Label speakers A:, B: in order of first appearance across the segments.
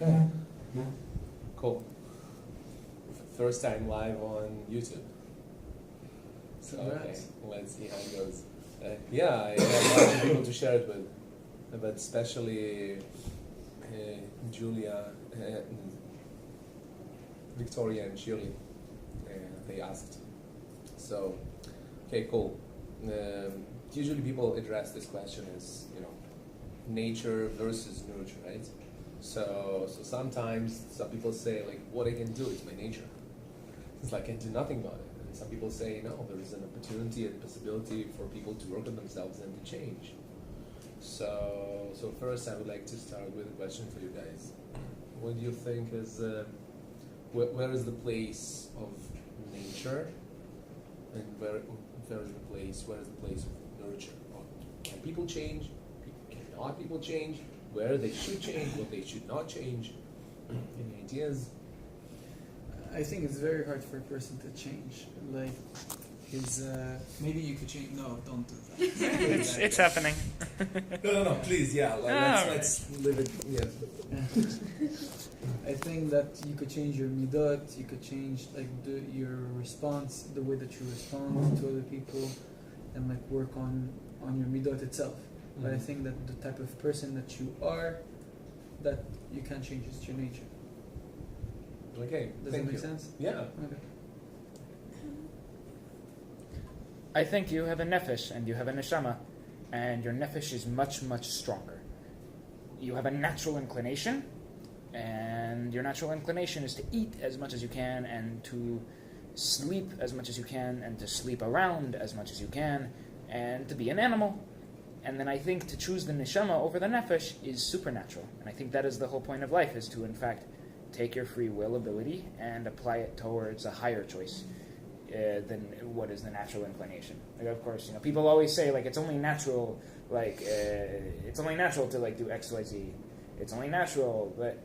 A: Okay. Cool. First time live on YouTube. So okay, let's see how it goes. Yeah, I have a lot of people to share it with, but especially Julia, Victoria, and Shirley. They asked. So, okay, cool. Usually people address this question as, nature versus nurture, right? So sometimes some people say, like, what I can do is my nature. It's like I can do nothing about it. And some people say, no, there is an opportunity and possibility for people to work on themselves and to change. So first I would like to start with a question for you guys. What do you think is, where is the place of nature, and where is the place of nurture? Or can people change? Cannot people change? Where they should change? What they should not change? Any ideas?
B: I think it's very hard for a person to change. Like, maybe you could change. No, don't do that.
C: It's happening.
A: No, please, yeah. Let's live it. Yeah.
B: I think that you could change your midot. You could change your response, the way that you respond to other people, and work on your midot itself. Mm-hmm. But I think that the type of person that you are, that you can't change. It's your nature.
A: Okay.
B: Does that make sense?
A: Yeah.
B: Okay.
C: I think you have a nefesh and you have a neshama, and your nefesh is much, much stronger. You have a natural inclination, and your natural inclination is to eat as much as you can, and to sleep as much as you can, and to sleep around as much as you can, and to be an animal. And then I think to choose the neshama over the nefesh is supernatural. And I think that is the whole point of life, is to, in fact, take your free will ability and apply it towards a higher choice than what is the natural inclination. Of course, people always say, it's only natural, it's only natural to, do X, Y, Z. It's only natural, but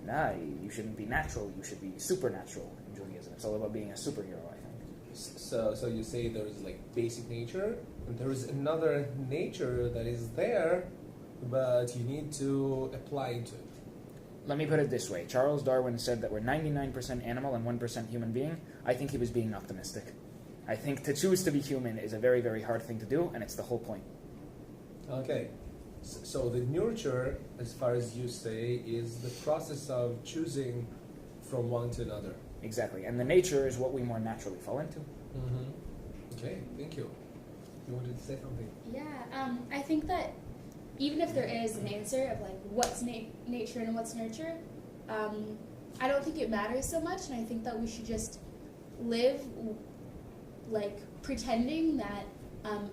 C: nah, you shouldn't be natural. You should be supernatural in Judaism. It's all about being a superhero, I think.
A: So you say there is, basic nature, and there is another nature that is there, but you need to apply it to it.
C: Let me put it this way. Charles Darwin said that we're 99% animal and 1% human being. I think he was being optimistic. I think to choose to be human is a very, very hard thing to do, and it's the whole point.
A: Okay. So the nurture, as far as you say, is the process of choosing from one to another.
C: Exactly. And the nature is what we more naturally fall into.
A: Mm-hmm. Okay, thank you. You wanted to say something?
D: Yeah, I think that even if there is an answer of what's nature and what's nurture, I don't think it matters so much, and I think that we should just live pretending that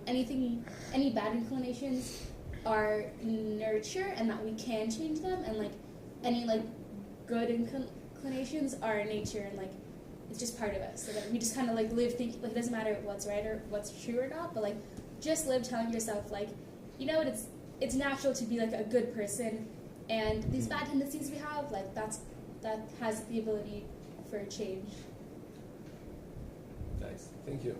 D: any bad inclinations are nurture and that we can change them, and any good inclinations are nature, and it's just part of us. So that we just kind of live thinking it doesn't matter what's right or what's true or not, but just live telling yourself it's natural to be a good person, and these bad tendencies we have, that has the ability for change.
A: Nice, thank you.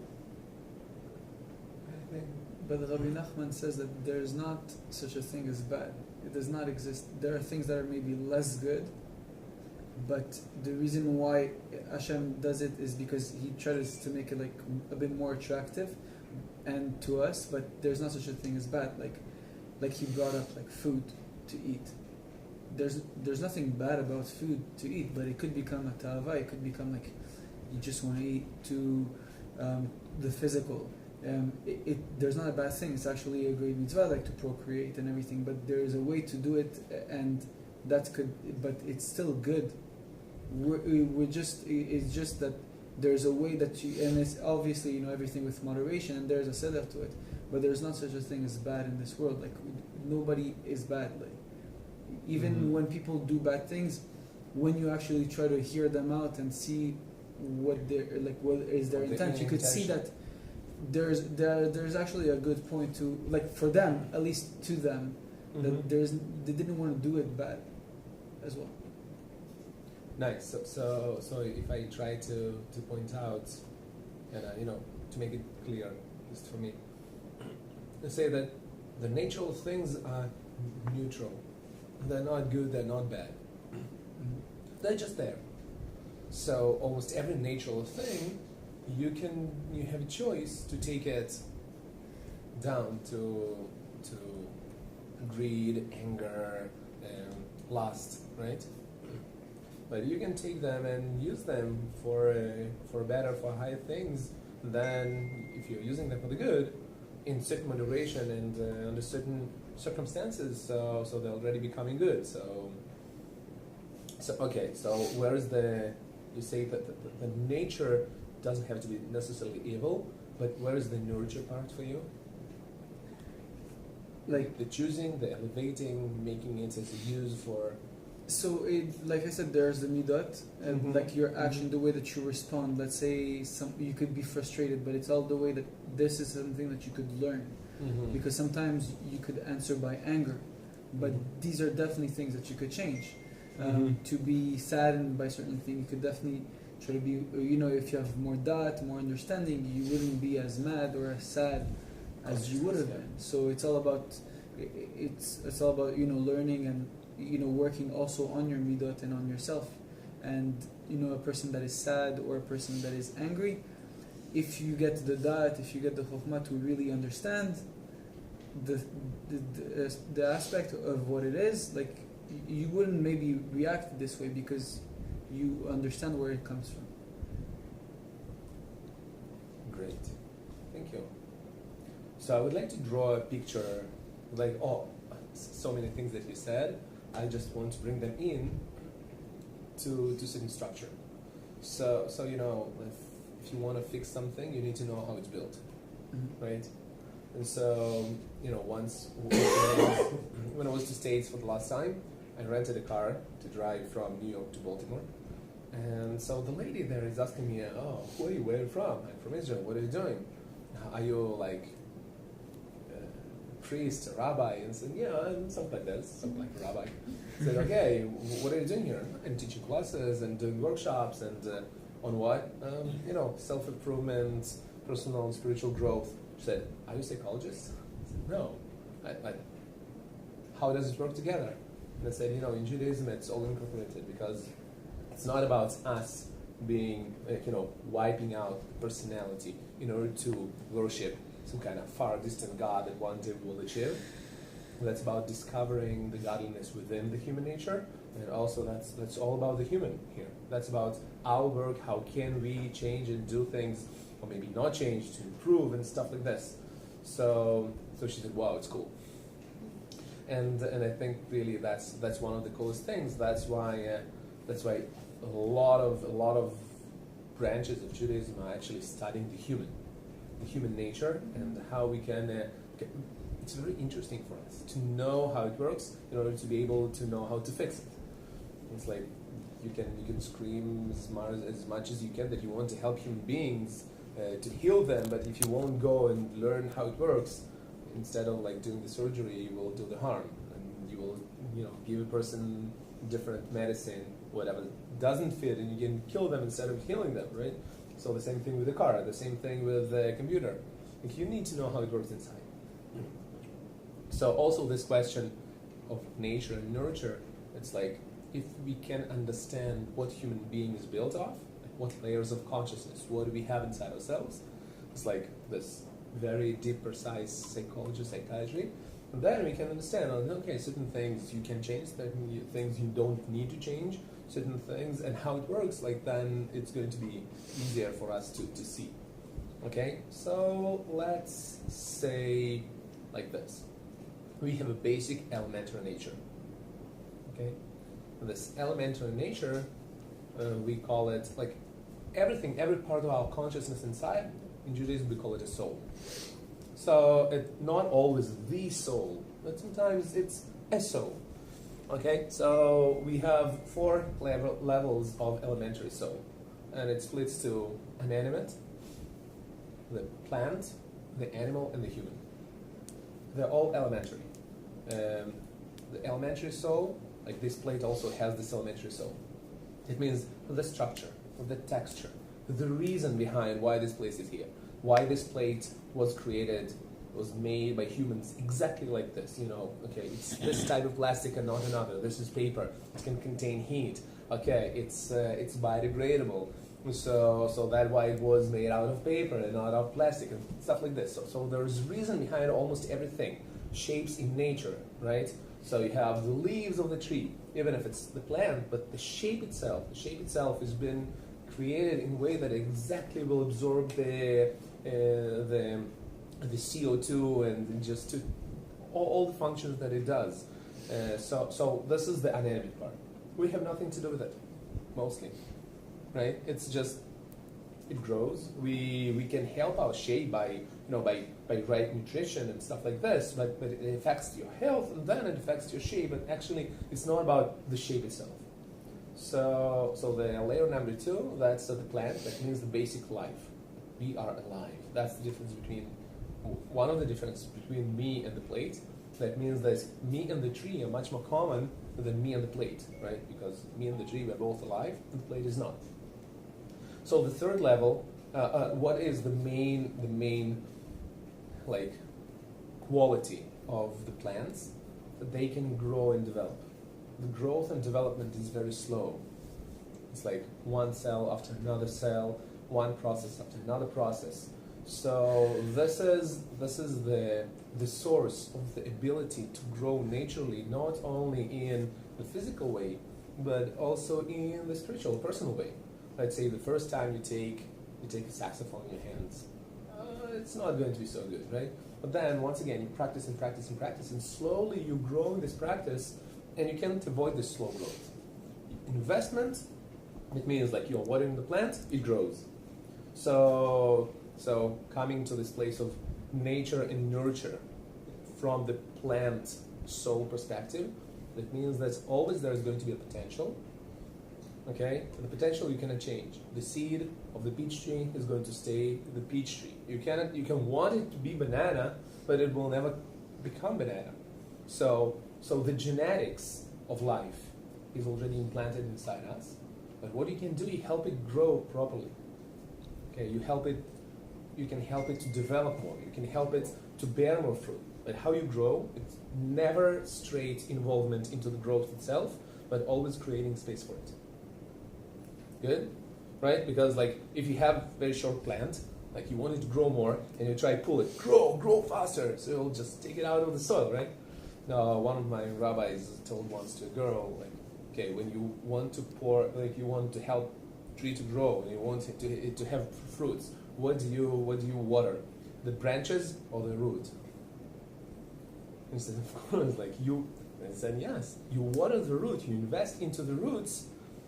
B: But Rabbi Nachman says that there is not such a thing as bad. It does not exist. There are things that are maybe less good, but the reason why Hashem does it is because He tries to make it a bit more attractive, and to us. But there's not such a thing as bad. Like he brought up food to eat. There's nothing bad about food to eat, but it could become a ta'ava. It could become you just want to eat to the physical. There's not a bad thing. It's actually a great mitzvah, to procreate and everything. But there is a way to do it, and that could. But it's still good. It's just that there's a way that you, and it's obviously everything with moderation, and there's a setup to it. But there's not such a thing as bad in this world. Nobody is bad. Even when people do bad things, when you actually try to hear them out and see what is their intent, you could see that there's actually a good point to for them, at least to them, that they didn't want to do it bad as well.
A: Nice. So if I try to point out, and to make it clear, just for me, to say that the natural things are neutral. They're not good, they're not bad. They're just there. So almost every natural thing, you have a choice to take it down to greed, anger, lust, right? But you can take them and use them for better, for higher things than if you're using them for the good, in certain moderation and under certain circumstances. So they're already becoming good. So okay. So where is you say that the nature doesn't have to be necessarily evil, but where is the nurture part for you?
B: Like
A: the choosing, the elevating, making it as a use for.
B: So, like I said, there's the midot, and
A: Mhm.
B: like your action, the way that you respond. Let's say you could be frustrated, but it's all the way that this is something that you could learn.
A: Mm-hmm.
B: Because sometimes you could answer by anger, but
A: Mhm.
B: these are definitely things that you could change.
A: Mhm.
B: To be saddened by certain things, you could definitely try to be. If you have more dot, more understanding, you wouldn't be as mad or as sad as you would have been. So it's all about learning and working also on your midot and on yourself. And a person that is sad or a person that is angry, if you get the da'at, if you get the chokhmah to really understand the aspect of what it is, like you wouldn't maybe react this way because you understand where it comes from.
A: Great, thank you. So I would like to draw a picture, like so many things that you said. I just want to bring them in to certain structure. So if you want to fix something, you need to know how it's built, right? And so once when I was to States for the last time, I rented a car to drive from New York to Baltimore. And so the lady there is asking me, "Oh, who are you? Where are you from?" "I'm from Israel." "What are you doing? Are you like a priest, a rabbi?" And I said, "Yeah, I'm something like that, something like a rabbi." I said, "Okay, what are you doing here?" "I'm teaching classes and doing workshops and on what? Self-improvement, personal and spiritual growth." She said, "Are you a psychologist?" I said, "No." How does it work together? And I said, in Judaism it's all incorporated because it's not about us being, wiping out personality in order to worship some kind of far distant God that one day we will achieve. That's about discovering the godliness within the human nature, and also that's all about the human here. That's about our work. How can we change and do things, or maybe not change, to improve and stuff like this. So she said, "Wow, it's cool." And I think really that's one of the coolest things. That's why a lot of branches of Judaism are actually studying the human nature and how we can. It's very interesting for us to know how it works in order to be able to know how to fix it. It's like you can scream as much as you can that you want to help human beings to heal them, but if you won't go and learn how it works, instead of like doing the surgery, you will do the harm, and you will give a person different medicine, whatever doesn't fit, and you can kill them instead of healing them, right? So the same thing with the car, the same thing with the computer. Like you need to know how it works inside. So also this question of nature and nurture, it's like if we can understand what human being is built of, like what layers of consciousness, what do we have inside ourselves, it's like this very deep, precise psychiatry, and then we can understand, okay, certain things you can change, certain things you don't need to change, certain things, and how it works, like then it's going to be easier for us to see. Okay, so let's say like this. We have a basic elementary nature. Okay, and this elementary nature, we call it like everything, every part of our consciousness inside. In Judaism, we call it a soul. So it's not always the soul, but sometimes it's a soul. Okay, so we have 4 levels of elementary soul, and it splits to inanimate, the plant, the animal, and the human. They're all elementary. The elementary soul, like this plate also has this elementary soul. It means the structure, the texture, the reason behind why this place is here, why this plate was created was made by humans exactly like this. Okay, it's this type of plastic and not another. This is paper. It can contain heat. Okay, it's biodegradable. So that's why it was made out of paper and not out of plastic and stuff like this. So there's reason behind almost everything. Shapes in nature, right? So you have the leaves of the tree, even if it's the plant, but the shape itself has been created in a way that exactly will absorb the CO2 and just all the functions that it does. So this is the anatomic part. We have nothing to do with it, mostly, right? It's just it grows. We can help our shape by right nutrition and stuff like this, but it affects your health and then it affects your shape. But actually, it's not about the shape itself. So the layer number 2, that's the plant. That means the basic life. We are alive. That's the difference one of the differences between me and the plate. That means that me and the tree are much more common than me and the plate, right? Because me and the tree, we're both alive, and the plate is not. So the third level, what is the main like quality of the plants? That they can grow and develop. The growth and development is very slow. It's like one cell after another cell, one process after another process. So this is the source of the ability to grow naturally, not only in the physical way, but also in the spiritual, personal way. Let's say the first time you take a saxophone in your hands, it's not going to be so good, right? But then once again, you practice and practice and practice, and slowly you grow in this practice, and you can't avoid this slow growth. Investment, it means like you're watering the plant, it grows. So coming to this place of nature and nurture from the plant soul perspective, that means that always there's going to be a potential. Okay, the potential you cannot change. The seed of the peach tree is going to stay the peach tree. You can want it to be banana, but it will never become banana. So the genetics of life is already implanted inside us. But what you can do, you help it grow properly. Okay, you can help it to develop more. You can help it to bear more fruit. But how you grow, it's never straight involvement into the growth itself, but always creating space for it. Good? Right? Because like if you have very short plant, like you want it to grow more, and you try to pull it, grow faster, so you'll just take it out of the soil, right? Now, one of my rabbis told once to a girl, like, okay, when you want you want to help tree to grow, and you want it to have fruits, what do you water? The branches or the root? And said, of course, I said, yes, you water the root, you invest into the roots,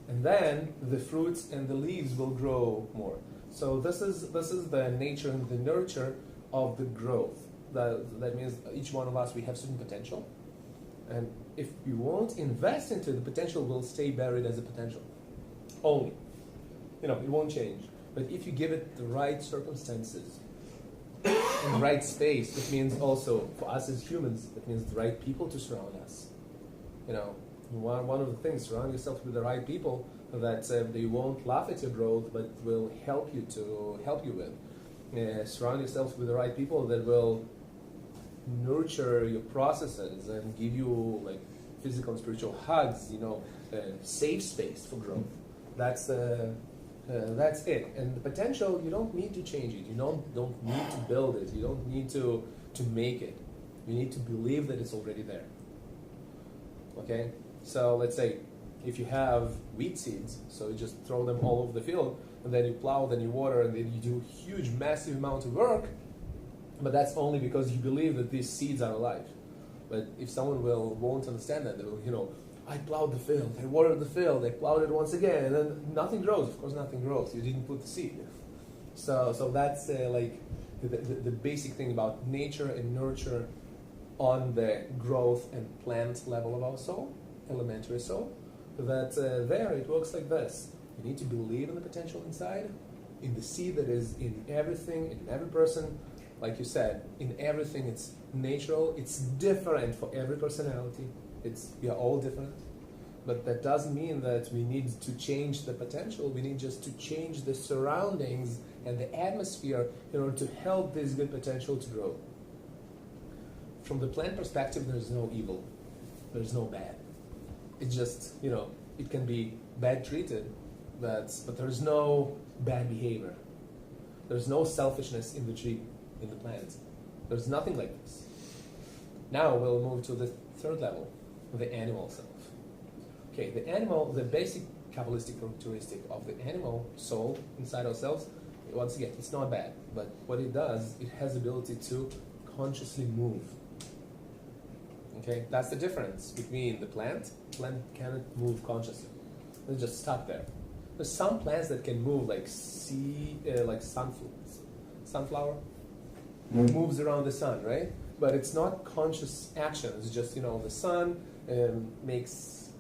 A: and then the fruits and the leaves will grow more. So this is the nature and the nurture of the growth. That means each one of us, we have certain potential, and if we won't invest into the potential, will stay buried as a potential only. It won't change. But if you give it the right circumstances and the right space, it means also for us as humans, it means the right people to surround us. One of the things, surround yourself with the right people that they won't laugh at your growth, but will help you with. Surround yourself with the right people that will nurture your processes and give you like physical and spiritual hugs. Safe space for growth. That's it. And the potential, you don't need to change it. You don't need to build it. You don't need to make it. You need to believe that it's already there. Okay? So let's say if you have wheat seeds, so you just throw them all over the field, and then you plow, then you water, and then you do huge, massive amount of work, but that's only because you believe that these seeds are alive. But if someone won't understand that, they will, I plowed the field, I watered the field, I plowed it once again, and then nothing grows. Of course nothing grows. You didn't put the seed. So that's like the basic thing about nature and nurture on the growth and plant level of our soul, elementary soul, that there it works like this. You need to believe in the potential inside, in the seed that is in everything, in every person. Like you said, in everything it's natural, it's different for every personality. We are all different. But that doesn't mean that we need to change the potential. We need just to change the surroundings and the atmosphere in order to help this good potential to grow. from the plant perspective, there's no evil, there's no bad. It's just, it can be bad treated, but there's no bad behavior. There's no selfishness in the tree, in the plant. There's nothing like this. Now we'll move to the third level, the animal self. Okay, the basic Kabbalistic characteristic of the animal soul inside ourselves, once again, it's not bad, but what it does, it has the ability to consciously move. Okay, that's the difference between the plant. Plant cannot move consciously. They just stop there. There's some plants that can move, like sunflower moves around the sun, right? But it's not conscious action. It's just the sun makes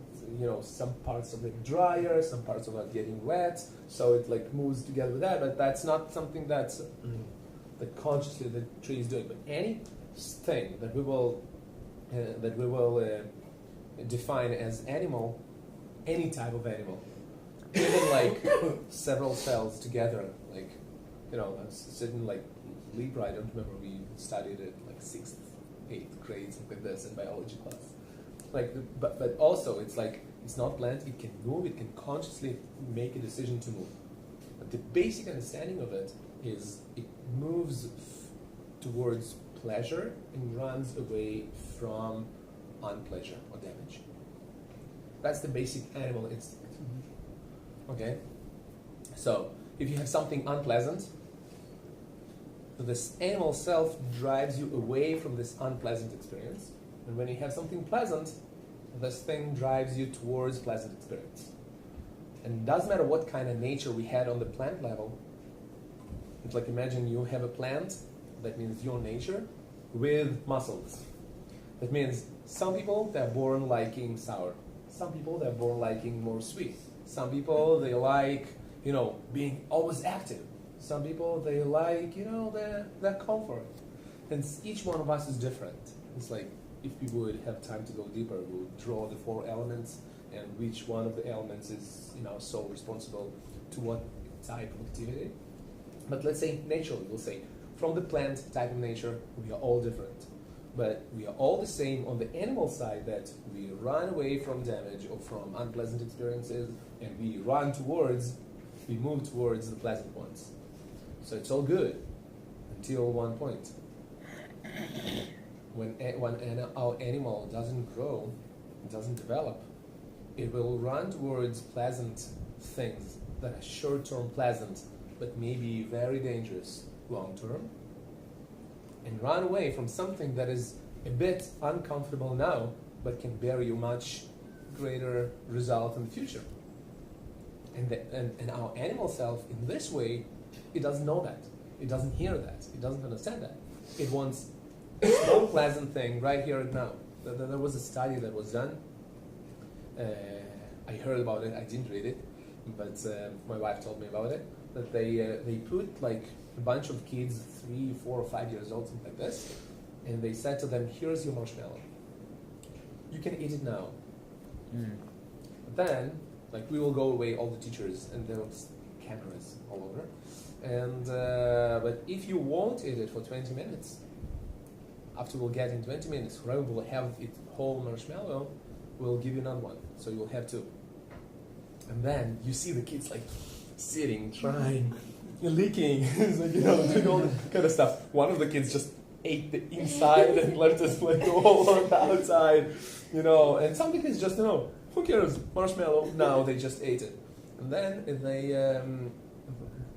A: some parts of it drier, some parts of it getting wet, so it like moves together with that. But that's not something that's that consciously the tree is doing. But anything that we will define as animal, any type of animal, even like several cells together, like a certain like Libra. I don't remember, we studied it like 6th, 8th grade, something like this in biology class. But also it's like it's not plant. It can move. It can consciously make a decision to move. But the basic understanding of it is it moves towards pleasure and runs away from unpleasure or damage. That's the basic animal instinct. Okay? So, if you have something unpleasant, this animal self drives you away from this unpleasant experience. And when you have something pleasant, this thing drives you towards pleasant experience. And it doesn't matter what kind of nature we had on the plant level. It's like, imagine you have a plant, that means your nature, with muscles. That means some people, they're born liking sour. Some people, they're born liking more sweet. Some people, they like, being always active. Some people, they like, their comfort. And each one of us is different. It's like, if we would have time to go deeper, we would draw the 4 elements and which one of the elements is in our soul responsible to what type of activity. But let's say naturally, we'll say, from the plant type of nature, we are all different. But we are all the same on the animal side, that we run away from damage or from unpleasant experiences, and we move towards the pleasant ones. So it's all good until one point. When our animal doesn't grow, doesn't develop, it will run towards pleasant things that are short-term pleasant, but maybe very dangerous long-term, and run away from something that is a bit uncomfortable now, but can bear you much greater result in the future. And our animal self, in this way, it doesn't know that. It doesn't hear that. It doesn't understand that. It wants one pleasant thing right here and now. There was a study that was done. I heard about it. I didn't read it, but my wife told me about it. That they put like a bunch of kids, 3, 4, or 5 years old, something like this, and they said to them, "Here's your marshmallow. You can eat it now." But then, we will go away, all the teachers, and there was cameras all over. And but if you won't eat it for 20 minutes. After we'll get in 20 minutes, whoever will have it whole marshmallow, we'll give you another one. So you'll have 2. And then you see the kids sitting, trying, licking, doing all that kind of stuff. One of the kids just ate the inside and left us all on the outside, And some kids just, who cares, marshmallow? No, they just ate it. And then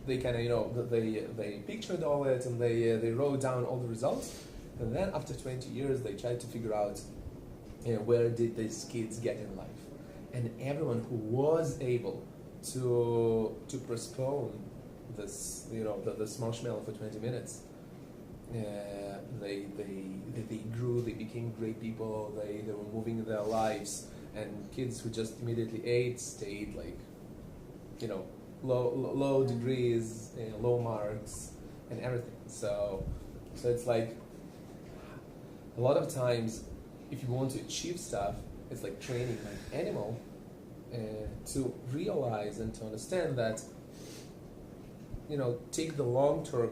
A: they kind of, they pictured all it, and they wrote down all the results. And then after 20 years, they tried to figure out, where did these kids get in life? And everyone who was able to postpone this, this marshmallow for 20 minutes, they grew, they became great people, they were moving in their lives. And kids who just immediately ate stayed low degrees, low marks, and everything. So it's like, a lot of times, if you want to achieve stuff, it's like training an animal to realize and to understand that, take the long-term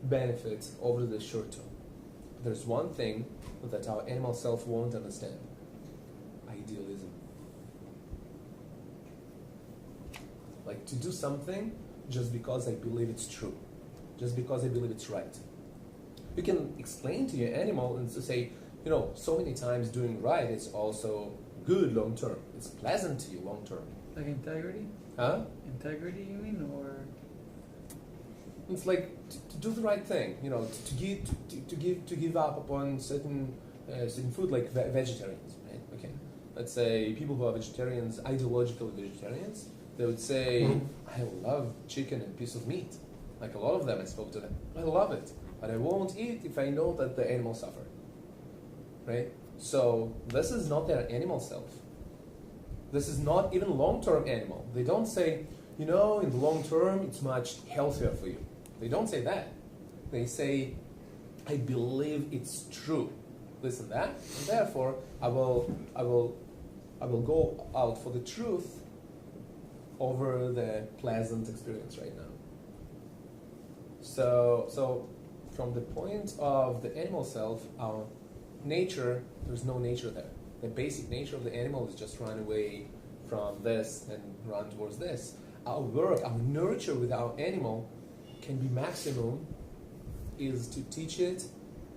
A: benefit over the short-term. there's one thing that our animal self won't understand: idealism. Like to do something just because I believe it's true, just because I believe it's right. You can explain to your animal and to say, so many times doing right is also good long term. It's pleasant to you long term.
B: Like integrity?
A: Huh?
B: Integrity, you mean, or?
A: It's like to do the right thing, to give up upon certain food, like vegetarians, right? Okay, let's say people who are vegetarians, ideological vegetarians, they would say, I love chicken and piece of meat. Like a lot of them, I spoke to them. I love it, but I won't eat if I know that the animals suffer, right? So this is not their animal self. This is not even long-term animal. They don't say, in the long term, it's much healthier for you. They don't say that. They say, I believe it's true. This and that, and therefore I will go out for the truth over the pleasant experience right now. So from the point of the animal self, our nature, there's no nature there. The basic nature of the animal is just run away from this and run towards this. Our work, our nurture with our animal can be maximum is to teach it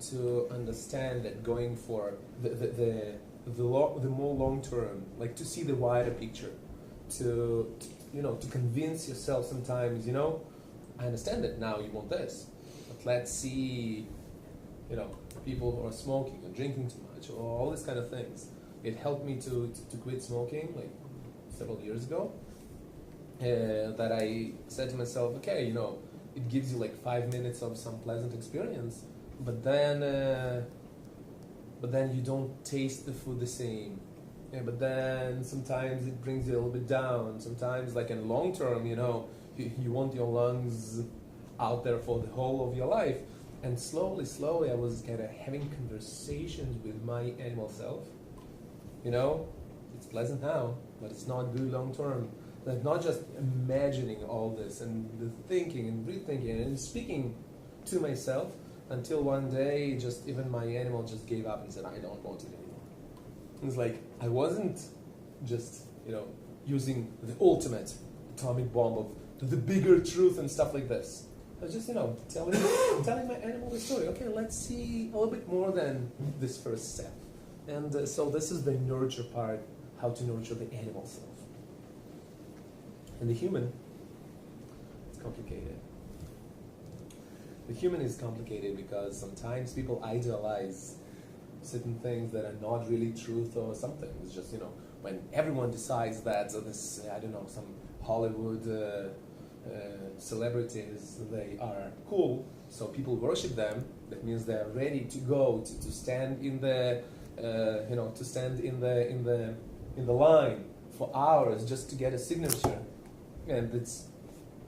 A: to understand that going for the more long term, like to see the wider picture, to convince yourself sometimes, I understand that now you want this, but let's see, people who are smoking or drinking too much or all these kind of things. It helped me to quit smoking like several years ago. That I said to myself, okay, it gives you like 5 minutes of some pleasant experience, but then you don't taste the food the same. Yeah, but then sometimes it brings you a little bit down. Sometimes, like in long term, you want your lungs out there for the whole of your life. And slowly, I was kind of having conversations with my animal self. It's pleasant now, but it's not good long term. Like not just imagining all this and the thinking and rethinking and speaking to myself until one day, just even my animal just gave up and said, I don't want it anymore. It's like I wasn't just using the ultimate atomic bomb of the bigger truth and stuff like this. I was just telling my animal the story. Okay, let's see a little bit more than this first step. And so this is the nurture part, how to nurture the animal self. And the human, it's complicated. The human is complicated because sometimes people idealize certain things that are not really truth or something. It's just, when everyone decides that this, some Hollywood celebrities, they are cool, so people worship them. That means they're ready to go to stand in the, to stand in the line for hours just to get a signature. And it's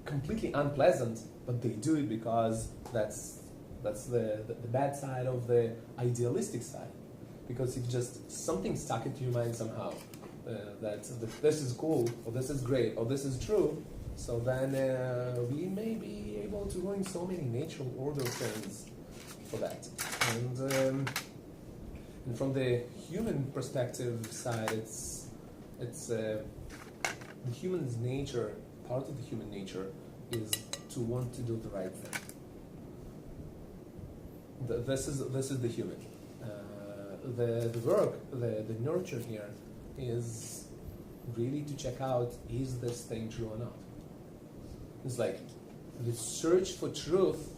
A: completely unpleasant, but they do it because that's the bad side of the idealistic side. Because if just something stuck into your mind somehow, that this is cool, or this is great, or this is true, so then we may be able to learn so many natural order things for that. And from the human perspective side, it's the human's nature. Part of the human nature is to want to do the right thing. This is the human. The work, the nurture here is really to check out, is this thing true or not? It's like the search for truth,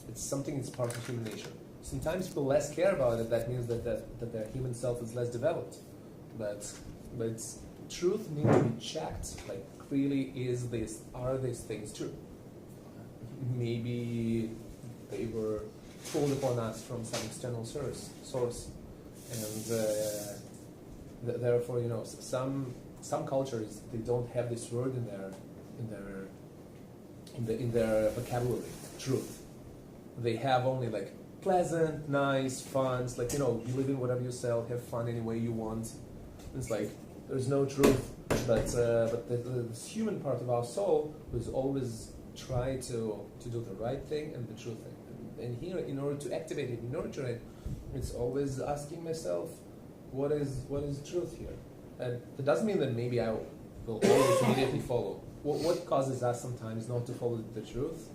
A: it's something that's part of human nature. Sometimes people less care about it, that means that their human self is less developed. But truth needs to be checked, like really are these things true? Maybe they were told upon us from some external source, and therefore, some cultures, they don't have this word in their vocabulary, truth. They have only like pleasant, nice, fun. It's like, believe in whatever you sell, have fun any way you want. It's like there's no truth, but the human part of our soul was always try to do the right thing and the true thing. And here, in order to activate it, nurture it, it's always asking myself, what is truth here? And that doesn't mean that maybe I will always immediately follow. What causes us sometimes not to follow the truth?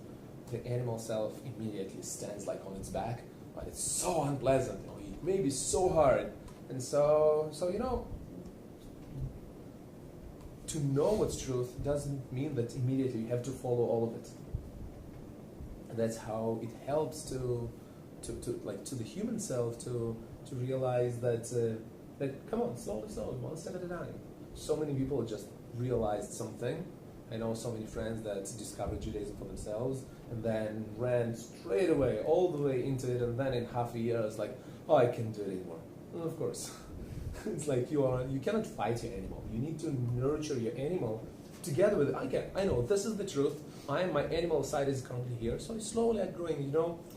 A: The animal self immediately stands like on its back, but it's so unpleasant. It may be so hard, and so to know what's truth doesn't mean that immediately you have to follow all of it. And that's how it helps to the human self to realize that come on, slowly, one step at a time. So many people just realized something. I know so many friends that discovered Judaism for themselves and then ran straight away, all the way into it, and then in half a year it's like, oh, I can't do it anymore. Well, of course. It's like you cannot fight your animal. You need to nurture your animal together with it. I know, this is the truth. My animal side is currently here, so slowly I'm growing,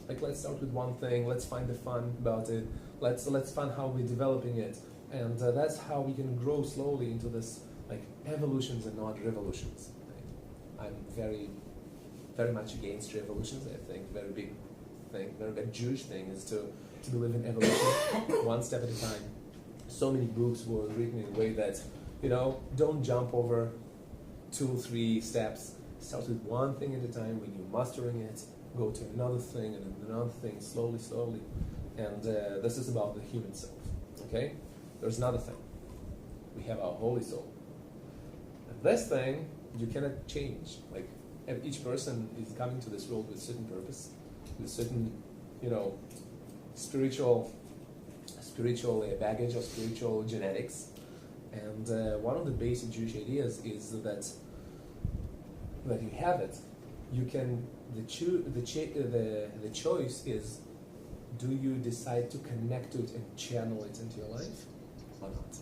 A: like let's start with one thing, let's find the fun about it, let's find how we're developing it, and that's how we can grow slowly into this, like, evolutions and not revolutions. I'm very, very much against revolutions. I think very big Jewish thing is to believe in evolution, one step at a time. So many books were written in a way that, don't jump over 2-3 steps. Start with one thing at a time. When you're mastering it, go to another thing and another thing, slowly. And this is about the human self. Okay? There's another thing. We have our holy soul. And this thing you cannot change. Like, each person is coming to this world with a certain purpose, with certain, spiritual baggage or spiritual genetics. And one of the basic Jewish ideas is that you have it. You can the choice is, do you decide to connect to it and channel it into your life or not?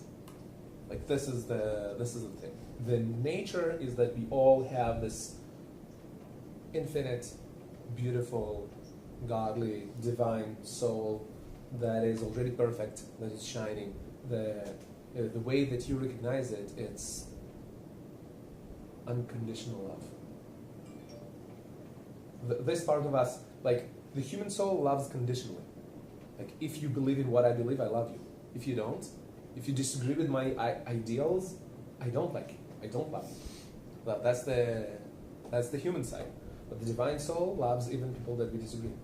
A: Like, this is the thing. The nature is that we all have this infinite, beautiful, godly, divine soul that is already perfect, that is shining. The way that you recognize it, it's unconditional love. This part of us, like, the human soul loves conditionally. Like, if you believe in what I believe, I love you. If you don't, if you disagree with my ideals, I don't like you. I don't love you. That's the human side. But the divine soul loves even people that we disagree.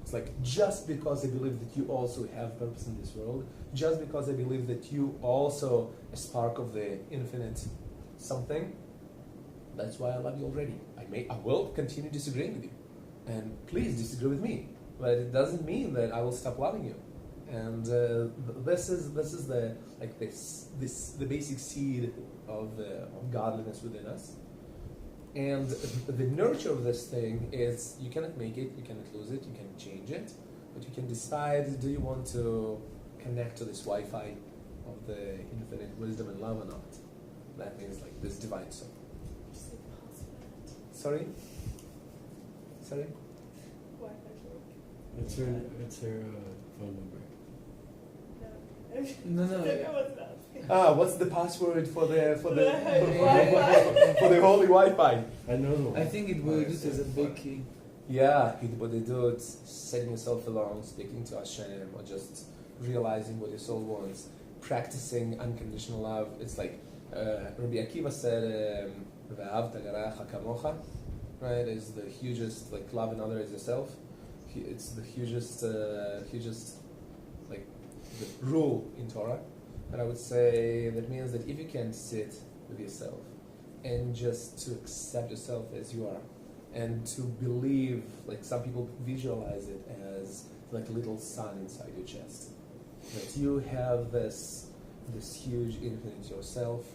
A: It's like, just because I believe that you also have purpose in this world, just because I believe that you also a spark of the infinite something, that's why I love you already. I will continue disagreeing with you, and please disagree with me, but it doesn't mean that I will stop loving you. And this is the basic seed of godliness within us. And the nurture of this thing is, you cannot make it, you cannot lose it, you cannot change it, but you can decide, do you want to connect to this Wi-Fi of the infinite wisdom and love or not? That means, like, this divine soul. Sorry?
E: It's her phone number.
B: No.
A: What's the password for the holy Wi-Fi?
E: I know the one.
B: I think it will use as a big key.
A: Yeah, what they do, it's setting yourself alone, speaking to Hashem, or just realizing what your soul wants, practicing unconditional love. It's like Rabbi Akiva said, "Ve'ahavta l'reacha kamocha," right? Is the hugest, like, love another as yourself. It's the hugest, like, the rule in Torah. And I would say that means that if you can sit with yourself and just to accept yourself as you are, and to believe, like, some people visualize it as like a little sun inside your chest, that you have this huge infinite yourself,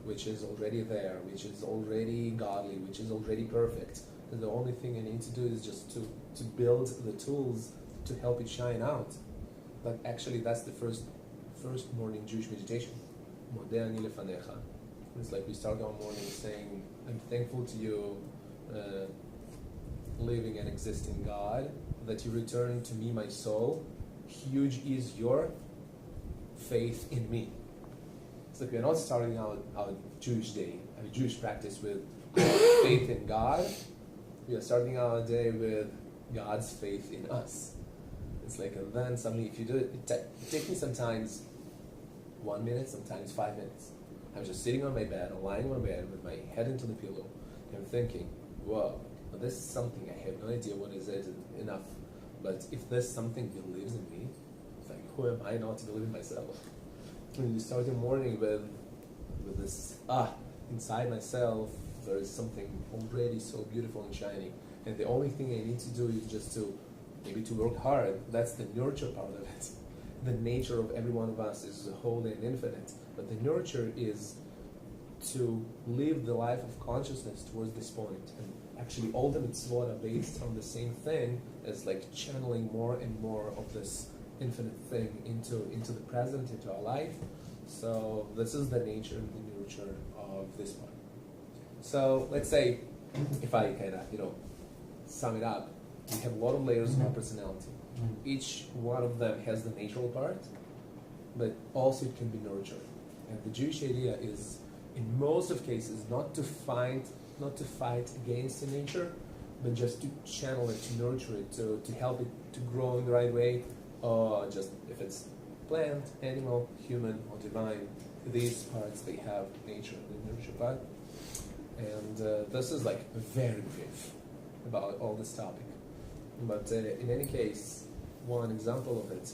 A: which is already there, which is already godly, which is already perfect. And the only thing you need to do is just to build the tools to help it shine out. But actually, that's the first morning Jewish meditation. Modeh ani lefanecha. It's like we start our morning saying, I'm thankful to you, living and existing God, that you return to me my soul. Huge is your faith in me. It's like we're not starting our Jewish day, our Jewish practice with faith in God. We are starting our day with God's faith in us. It's like, and then suddenly, if you do it, it takes me sometimes 1 minute, sometimes 5 minutes. I'm just sitting on my bed, or lying on my bed with my head into the pillow, and thinking, whoa, this is something I have no idea what is it enough. But if this something believes in me, it's like, who am I not to believe in myself? When you start your morning with this, inside myself, there is something already so beautiful and shining. And the only thing I need to do is just maybe to work hard. That's the nurture part of it. The nature of every one of us is holy and infinite. But the nurture is to live the life of consciousness towards this point. And actually all the mitzvot are based on the same thing as like channeling more and more of this infinite thing into the present, into our life. So this is the nature and the nurture of this part. So let's say, if I kind of, sum it up, we have a lot of layers of our personality. Each one of them has the natural part, but also it can be nurtured. And the Jewish idea is, in most of cases, not to fight against the nature, but just to channel it, to nurture it, to help it to grow in the right way, or just if it's plant, animal, human, or divine, these parts, they have nature, the nurture part. And this is like very brief about all this topic. But in any case, one example of it.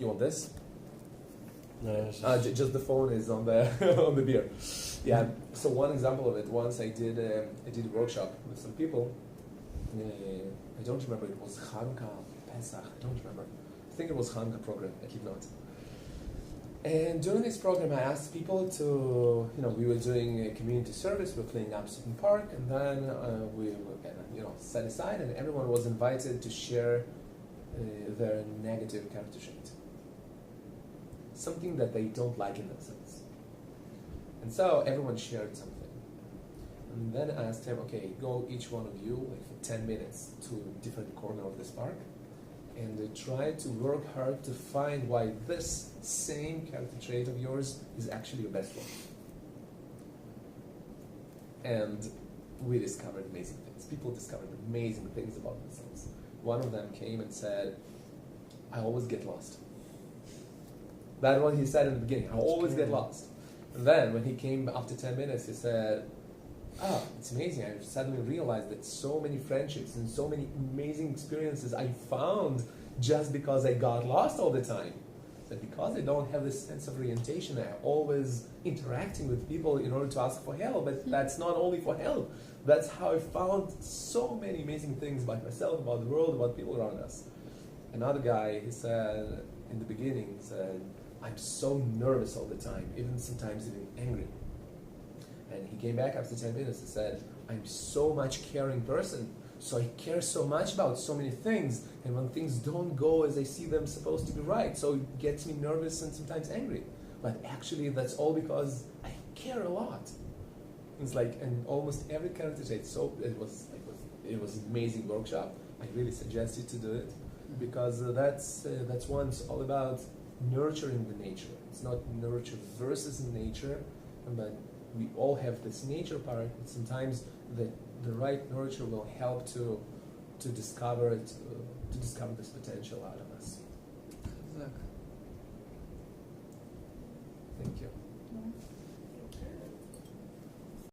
A: You want this?
E: No, it's just,
A: Just the phone is on the on the beer. Yeah. So one example of it. Once I did a workshop with some people. I don't remember. It was Hanukkah, Pesach. I don't remember. I think it was Hanukkah program. I keep note. And during this program, I asked people to, we were doing a community service, we were cleaning up Sutton Park, and then we were set aside, and everyone was invited to share their negative character trait. Something that they don't like in themselves. And so everyone shared something. And then I asked him, okay, go each one of you, like for 10 minutes, to a different corner of this park, and try to work hard to find why this same character trait of yours is actually your best one. And we discovered amazing things. People discovered amazing things about themselves. One of them came and said, I always get lost. That's what he said in the beginning, I always get lost. And then when he came after 10 minutes, he said, it's amazing. I suddenly realized that so many friendships and so many amazing experiences I found just because I got lost all the time. That because I don't have this sense of orientation, I'm always interacting with people in order to ask for help. But that's not only for help. That's how I found so many amazing things about myself, about the world, about people around us. Another guy, he said, in the beginning, said, I'm so nervous all the time, sometimes even angry. And he came back after 10 minutes and said, I'm so much caring person, so I care so much about so many things, and when things don't go as I see them supposed to be right, so it gets me nervous and sometimes angry. But actually that's all because I care a lot. It's like, and almost every character trait, so it was an amazing workshop. I really suggest you to do it, because that's one's all about nurturing the nature. It's not nurture versus nature, but we all have this nature part, and sometimes the right nurture will help to discover this potential out of us.
B: Exactly.